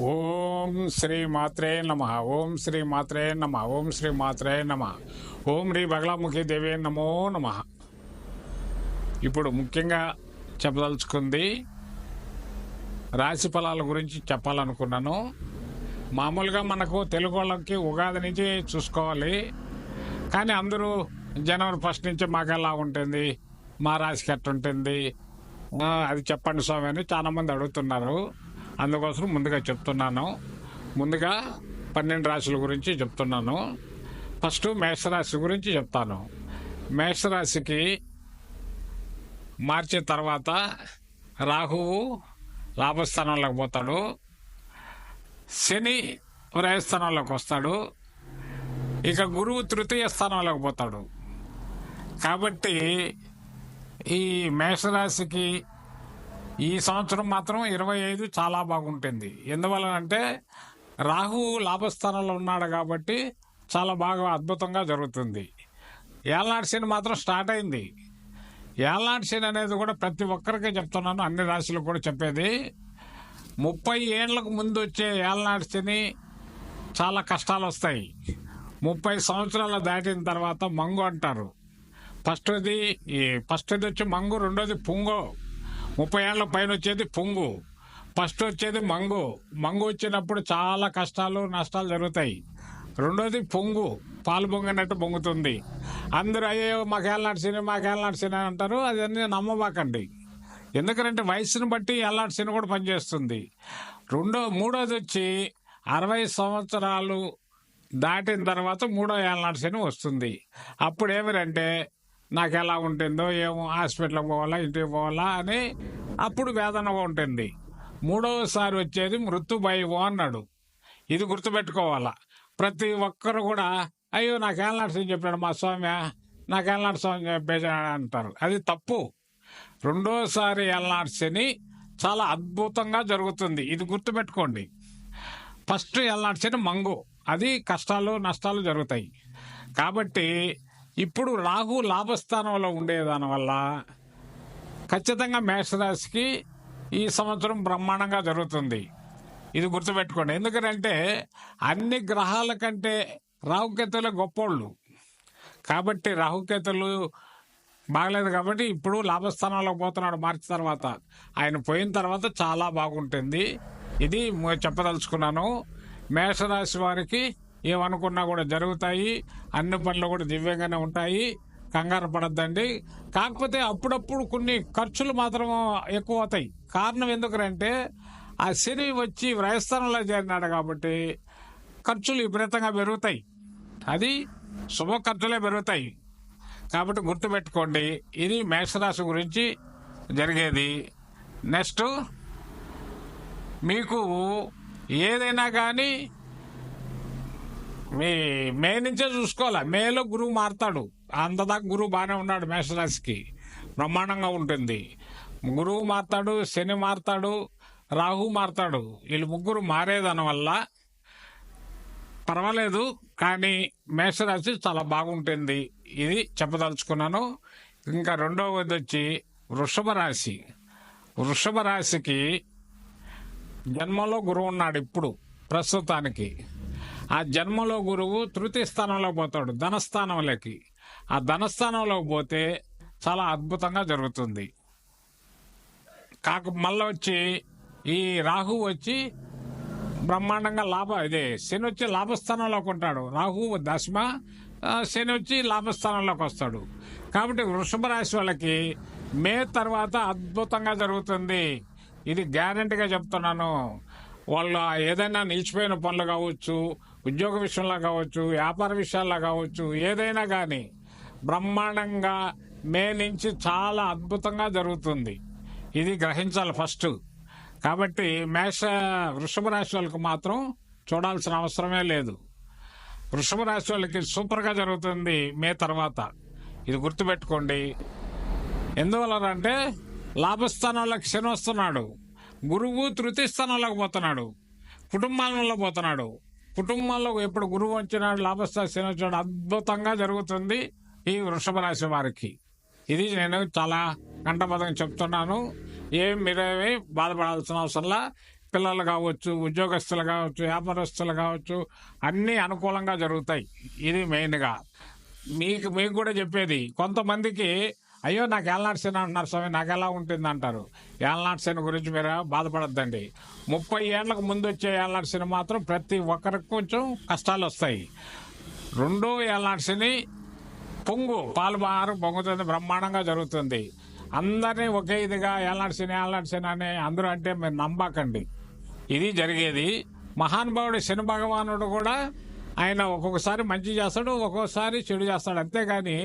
ఓం శ్రీ మాత్రే నమ. ఓం శ్రీ మాత్రే నమ. ఓం శ్రీ మాత్రే నమ. ఓం శ్రీ బగలాముఖి దేవి నమో నమ. ఇప్పుడు ముఖ్యంగా చెప్పదలుచుకుంది రాశి ఫలాల గురించి చెప్పాలనుకున్నాను. మామూలుగా మనకు తెలుగు వాళ్ళకి ఉగాది నుంచి చూసుకోవాలి, కానీ అందరూ జనవరి 1 నుంచి మాకు ఎలా ఉంటుంది, మా రాశికి ఎట్టుంటుంది, అది చెప్పండి స్వామి అని చాలామంది అడుగుతున్నారు. అందుకోసం ముందుగా చెప్తున్నాను. ముందుగా 12 రాశుల గురించి చెప్తున్నాను. ఫస్ట్ మేషరాశి గురించి చెప్తాను. మేషరాశికి మార్చి తర్వాత రాహువు లాభస్థానంలోకి పోతాడు, శని వ్యయస్థానంలోకి వస్తాడు, ఇక గురువు తృతీయ స్థానంలోకి పోతాడు. కాబట్టి ఈ మేషరాశికి ఈ సంవత్సరం మాత్రం 25 చాలా బాగుంటుంది. ఎందువలనంటే రాహువు లాభస్థానంలో ఉన్నాడు కాబట్టి చాలా బాగా అద్భుతంగా జరుగుతుంది. ఏళ్ళనాటి శని మాత్రం స్టార్ట్ అయింది. ఏళ్ళనాటి శని అనేది కూడా ప్రతి ఒక్కరికి చెప్తున్నాను, అన్ని రాశులకు కూడా చెప్పేది. 30 ఏళ్ళకు ముందు వచ్చే ఏళ్ళనాటి శని చాలా కష్టాలు వస్తాయి. 30 సంవత్సరాలు దాటిన తర్వాత మంగు అంటారు. ఫస్ట్ది వచ్చి మంగు, రెండోది పుంగు. 30 ఏళ్ళ పైన వచ్చేది పుంగు, ఫస్ట్ వచ్చేది మంగు. మంగు వచ్చినప్పుడు చాలా కష్టాలు నష్టాలు జరుగుతాయి. రెండోది పొంగు, పాలు పొంగినట్టు పొంగుతుంది. అందరూ అయ్యో మాకేళ్ళ నడిచిన అంటారు. అదన్నీ నమ్మబాకండి. ఎందుకంటే వయసును బట్టి ఏళ్ళనాటి శని కూడా పనిచేస్తుంది. మూడోది వచ్చి 60 సంవత్సరాలు దాటిన తర్వాత మూడో ఏళ్ళనాటి శని వస్తుంది. అప్పుడు ఏమిరంటే నాకు ఎలా ఉంటుందో ఏమో, హాస్పిటల్కి పోవాలా, ఇంటికి పోవాలా అని అప్పుడు వేదనగా ఉంటుంది. మూడవసారి వచ్చేది మృత్యుభయం అన్నాడు. ఇది గుర్తుపెట్టుకోవాలా. ప్రతి ఒక్కరు కూడా అయ్యో నాకు ఏళ్ళనాటి శని చెప్పాడు మా స్వామి, నాకు ఏళ్ళనాటి స్వామి చెప్పేసి అంటారు. అది తప్పు. రెండోసారి ఏళ్ళనాటి శని చాలా అద్భుతంగా జరుగుతుంది. ఇది గుర్తుపెట్టుకోండి. ఫస్ట్ ఏళ్ళనాటి శని మంగు, అది కష్టాలు నష్టాలు జరుగుతాయి. కాబట్టి ఇప్పుడు రాహు లాభస్థానంలో ఉండేదాని వల్ల ఖచ్చితంగా మేషరాశికి ఈ సంవత్సరం బ్రహ్మాండంగా జరుగుతుంది. ఇది గుర్తుపెట్టుకోండి. ఎందుకంటే అన్ని గ్రహాల కంటే రాహుకేతువులే గొప్పోళ్ళు. కాబట్టి రాహుకేతులు బాగలేదు కాబట్టి ఇప్పుడు లాభస్థానంలో పోతున్నాడు. మార్చి తర్వాత ఆయన పోయిన తర్వాత చాలా బాగుంటుంది. ఇది చెప్పదలుచుకున్నాను. మేషరాశి వారికి ఏమనుకున్నా కూడా జరుగుతాయి. అన్ని పనులు కూడా దివ్యంగానే ఉంటాయి. కంగారు పడద్దండి. కాకపోతే అప్పుడప్పుడు కొన్ని ఖర్చులు మాత్రం ఎక్కువ అవుతాయి. కారణం ఎందుకంటే ఆ శని వచ్చి వ్యయస్థానంలో చేరినాడు కాబట్టి ఖర్చులు విపరీతంగా పెరుగుతాయి. అది శుభ ఖర్చులే పెరుగుతాయి. కాబట్టి గుర్తుపెట్టుకోండి. ఇది మేషరాశి గురించి జరిగేది. నెక్స్ట్ మీకు ఏదైనా కానీ మే నుంచే చూసుకోవాలి. మేలో గురువు మారుతాడు. అంతదాకా గురువు బాగానే ఉన్నాడు. మేషరాశికి బ్రహ్మాండంగా ఉంటుంది. గురువు మారుతాడు, శని మారుతాడు, రాహు మారుతాడు. వీళ్ళు ముగ్గురు మారేదాని వల్ల పర్వాలేదు, కానీ మేషరాశి చాలా బాగుంటుంది. ఇది చెప్పదలుచుకున్నాను. ఇంకా రెండవది వచ్చి వృషభ రాశి. వృషభ రాశికి జన్మలో గురువు ఉన్నాడు ఇప్పుడు ప్రస్తుతానికి. ఆ జన్మలో గురువు తృతీయ స్థానంలో పోతాడు, ధనస్థానంలోకి. ఆ ధనస్థానంలోకి పోతే చాలా అద్భుతంగా జరుగుతుంది. మళ్ళీ వచ్చి ఈ రాహు వచ్చి బ్రహ్మాండంగా శని వచ్చి లాభస్థానంలోకి ఉంటాడు. రాహు దశమ, శని వచ్చి లాభస్థానంలోకి వస్తాడు. కాబట్టి వృషభ రాశి వాళ్ళకి మే తర్వాత అద్భుతంగా జరుగుతుంది. ఇది గ్యారెంటీగా చెప్తున్నాను. వాళ్ళు ఏదైనా నిలిచిపోయిన పనులు కావచ్చు, ఉద్యోగ విషయంలో కావచ్చు, వ్యాపార విషయాల్లో కావచ్చు, ఏదైనా కానీ బ్రహ్మాండంగా మే నుంచి చాలా అద్భుతంగా జరుగుతుంది. ఇది గ్రహించాలి ఫస్ట్. కాబట్టి వృషభ రాశి వాళ్ళకి మాత్రం చూడాల్సిన అవసరమే లేదు. వృషభ రాశి వాళ్ళకి సూపర్గా జరుగుతుంది మే తర్వాత. ఇది గుర్తుపెట్టుకోండి. ఎందువలనంటే లాభస్థానంలోకి శని వస్తున్నాడు, గురువు తృతీయ స్థానంలోకి పోతున్నాడు, కుటుంబాలలో పోతున్నాడు. కుటుంబంలో ఎప్పుడు గురువు వచ్చినాడు, లాభస్థానం శని వచ్చినాడు, అద్భుతంగా జరుగుతుంది ఈ వృషభ రాశి వారికి. ఇది నేను చాలా కంఠబద్ధంగా చెప్తున్నాను. మీరేమీ బాధపడాల్సిన అవసరంలా. పిల్లలు కావచ్చు, ఉద్యోగస్తులు కావచ్చు, వ్యాపారస్తులు కావచ్చు, అన్నీ అనుకూలంగా జరుగుతాయి. ఇది మెయిన్గా మీకు కూడా చెప్పేది. కొంతమందికి అయ్యో నాకు ఏళ్ళనాటి శని అంటున్నారు స్వామి, నాకు ఎలా ఉంటుంది అంటారు. ఏళ్ళనాటి శని గురించి మీరు బాధపడద్దండి. 30 ఏళ్లకు ముందు వచ్చే ఏళ్ళనాటి శని మాత్రం ప్రతి ఒక్కరికి కొంచెం కష్టాలు వస్తాయి. రెండో ఏళ్ళనాటి శని పాలు బారు పొంగుతుంది, బ్రహ్మాండంగా జరుగుతుంది. అందరినీ ఒకే ఇదిగా ఏళ్ళనాటి శని అని అందరూ అంటే మీరు నమ్మకండి. ఇది జరిగేది. మహానుభావుడు శని భగవానుడు కూడా ఆయన ఒక్కొక్కసారి మంచి చేస్తాడు, ఒక్కొక్కసారి చెడు చేస్తాడు. అంతేగాని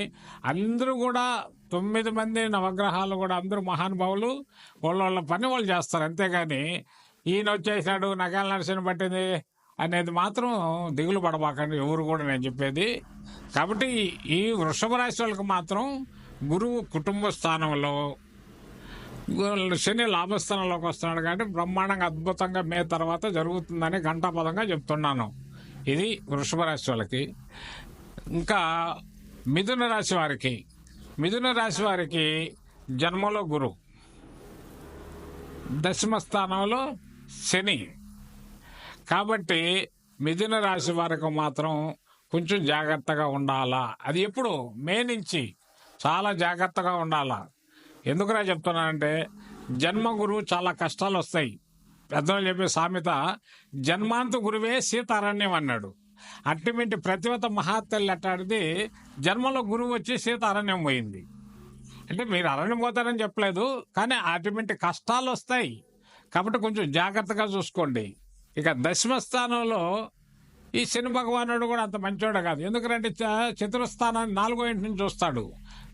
అందరూ కూడా 9 మంది నవగ్రహాలు కూడా అందరూ మహానుభావులు, వాళ్ళ పని వాళ్ళు చేస్తారు. అంతేగాని ఈయన వచ్చేసాడు నాకేళ్ళ నడిచిన పట్టింది అనేది మాత్రం దిగులు పడబాకండి ఎవరు కూడా, నేను చెప్పేది. కాబట్టి ఈ వృషభ రాశి వాళ్ళకి మాత్రం గురువు కుటుంబ స్థానంలో, శని లాభస్థానంలోకి వస్తున్నాడు కాబట్టి బ్రహ్మాండంగా అద్భుతంగా మే తర్వాత జరుగుతుందని ఘంటాపదంగా చెప్తున్నాను. ఇది వృషభ రాశి వాళ్ళకి. ఇంకా మిథున రాశి వారికి జన్మలో గురు, దశమ స్థానంలో శని. కాబట్టి మిథున రాశి వారికి మాత్రం కొంచెం జాగ్రత్తగా ఉండాలా. అది ఎప్పుడు మే నుంచి చాలా జాగ్రత్తగా ఉండాలా. ఎందుకురా చెప్తున్నానంటే జన్మ గురువు చాలా కష్టాలు వస్తాయి. పెద్దలు చెప్పే సామెత జన్మాంత గురువే సీతారణ్యం అన్నాడు. అట్టిమింటి ప్రతివత మహాత్తల్లి అట్టాడిది జన్మలో గురువు వచ్చి సీతారణ్యం పోయింది. అంటే మీరు అరణ్యం పోతారని చెప్పలేదు, కానీ అటువంటి కష్టాలు వస్తాయి. కాబట్టి కొంచెం జాగ్రత్తగా చూసుకోండి. ఇక దశమ స్థానంలో ఈ శని భగవానుడు కూడా అంత మంచోడు కాదు. ఎందుకంటే చతురస్థానాన్ని 4వ ఇంటి నుంచి చూస్తాడు.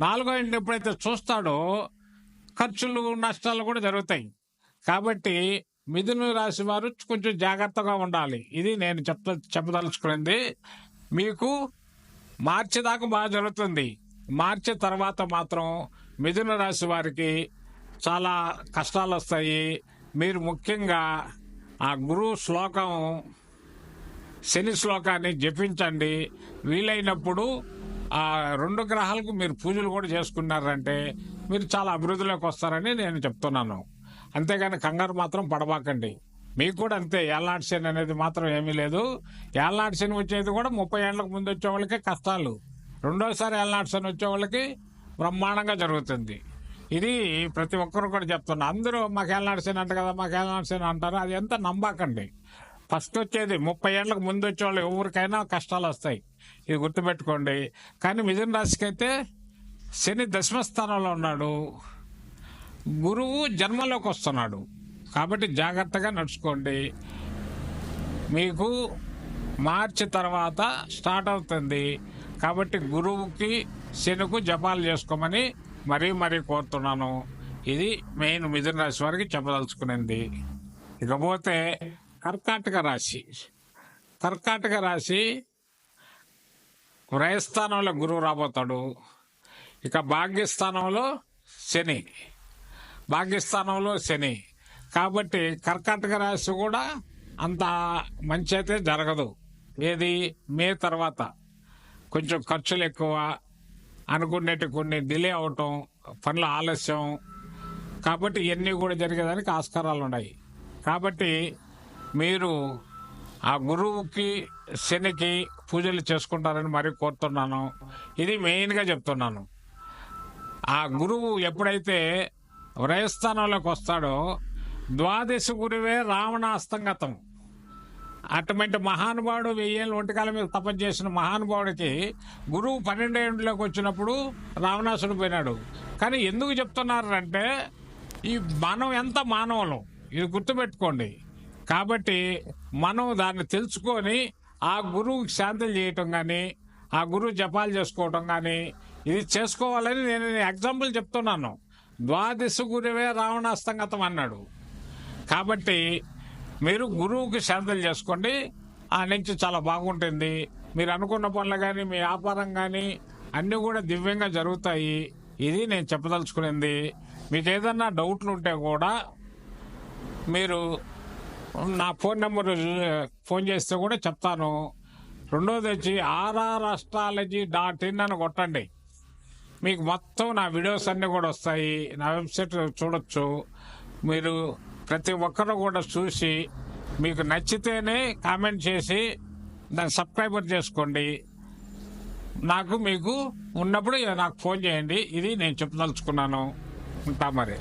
4వ ఇంటిని ఎప్పుడైతే చూస్తాడో ఖర్చులు నష్టాలు కూడా జరుగుతాయి. కాబట్టి మిథున రాశి వారు కొంచెం జాగ్రత్తగా ఉండాలి. ఇది నేను చెప్పదలుచుకున్నది. మీకు మార్చి దాకా బాగా జరుగుతుంది. మార్చి తర్వాత మాత్రం మిథున రాశి వారికి చాలా కష్టాలు వస్తాయి. మీరు ముఖ్యంగా ఆ గురువు శ్లోకం, శని శ్లోకాన్ని జపించండి. వీలైనప్పుడు ఆ 2 గ్రహాలకు మీరు పూజలు కూడా చేసుకున్నారంటే మీరు చాలా అభివృద్ధిలోకి వస్తారని నేను చెప్తున్నాను. అంతేగాని కంగారు మాత్రం పడబాకండి. మీకు కూడా అంతే. ఏళ్ళనాటి శని అనేది మాత్రం ఏమీ లేదు. ఏళ్ళనాటి శని వచ్చేది కూడా 30 ఏళ్లకు ముందు వచ్చే వాళ్ళకే కష్టాలు. రెండోసారి ఏళ్ళనాటి శని వచ్చే వాళ్ళకి బ్రహ్మాండంగా జరుగుతుంది. ఇది ప్రతి ఒక్కరు కూడా చెప్తున్నా. అందరూ మాకు ఏళ్ళనాటి శని అంట కదా, మాకు ఏళ్ళనాటి శని అంటారు. అది ఎంత నమ్మకండి. ఫస్ట్ వచ్చేది 30 ఏళ్లకు ముందు వచ్చే వాళ్ళు ఎవరికైనా కష్టాలు వస్తాయి. ఇది గుర్తుపెట్టుకోండి. కానీ మిథున రాశికి అయితే శని దశమ స్థానంలో ఉన్నాడు, గురువు జన్మలోకి వస్తున్నాడు. కాబట్టి జాగ్రత్తగా నడుచుకోండి. మీకు మార్చి తర్వాత స్టార్ట్ అవుతుంది. కాబట్టి గురువుకి శనికి జపాలు చేసుకోమని మరీ కోరుతున్నాను. ఇది మెయిన్ మిథున రాశి వారికి చెప్పదలుచుకునేది. ఇకపోతే కర్కాటక రాశి వ్రయస్థానంలో గురువు రాబోతాడు. ఇక భాగ్యస్థానంలో శని. కాబట్టి కర్కాటక రాశి కూడా అంత మంచి అయితే జరగదు. ఏది మే తర్వాత కొంచెం ఖర్చులు ఎక్కువ, అనుకునేటి కొన్ని డిలే అవటం, పనుల ఆలస్యం. కాబట్టి ఇవన్నీ కూడా జరిగేదానికి ఆస్కారాలు ఉన్నాయి. కాబట్టి మీరు ఆ గురువుకి శనికి పూజలు చేసుకుంటారని మరీ కోరుతున్నాను. ఇది మెయిన్గా చెప్తున్నాను. ఆ గురువు ఎప్పుడైతే వ్రయస్థానంలోకి వస్తాడో ద్వాదశ గురువే రావణాస్తంగతం. అటువంటి మహానుభావుడు 1000 ఏళ్ళు ఒంటికాల మీద తపస్సు చేసిన మహానుభావుడికి గురువు 12 ఏళ్ళలోకి వచ్చినప్పుడు రావణాసుడు పోయినాడు. కానీ ఎందుకు చెప్తున్నారంటే ఈ మనం ఎంత మానవులం, ఇది గుర్తుపెట్టుకోండి. కాబట్టి మనం దాన్ని తెలుసుకొని ఆ గురువుకి శాంతులు చేయటం కానీ, ఆ గురువు జపాలు చేసుకోవటం కానీ ఇది చేసుకోవాలని నేను ఎగ్జాంపుల్ చెప్తున్నాను. ద్వాదశ గురువే రావణాస్తంగతం అన్నాడు. కాబట్టి మీరు గురువుకి శాంతులు చేసుకోండి. ఆ నుంచి చాలా బాగుంటుంది. మీరు అనుకున్న పనులు కానీ, మీ వ్యాపారం కానీ అన్నీ కూడా దివ్యంగా జరుగుతాయి. ఇది నేను చెప్పదలుచుకునేది. మీకు ఏదన్నా డౌట్లు ఉంటే కూడా మీరు నా ఫోన్ నెంబర్ ఫోన్ చేస్తే కూడా చెప్తాను. రెండోది వచ్చి rrastrology.in అని కొట్టండి. మీకు మొత్తం నా వీడియోస్ అన్నీ కూడా వస్తాయి. నా వెబ్సైట్ చూడొచ్చు. మీరు ప్రతి ఒక్కరు కూడా చూసి మీకు నచ్చితేనే కామెంట్ చేసి దాన్ని సబ్స్క్రైబర్ చేసుకోండి. మీకు ఉన్నప్పుడు నాకు ఫోన్ చేయండి. ఇది నేను చెప్పదలుచుకున్నాను. ఉంటా మరి.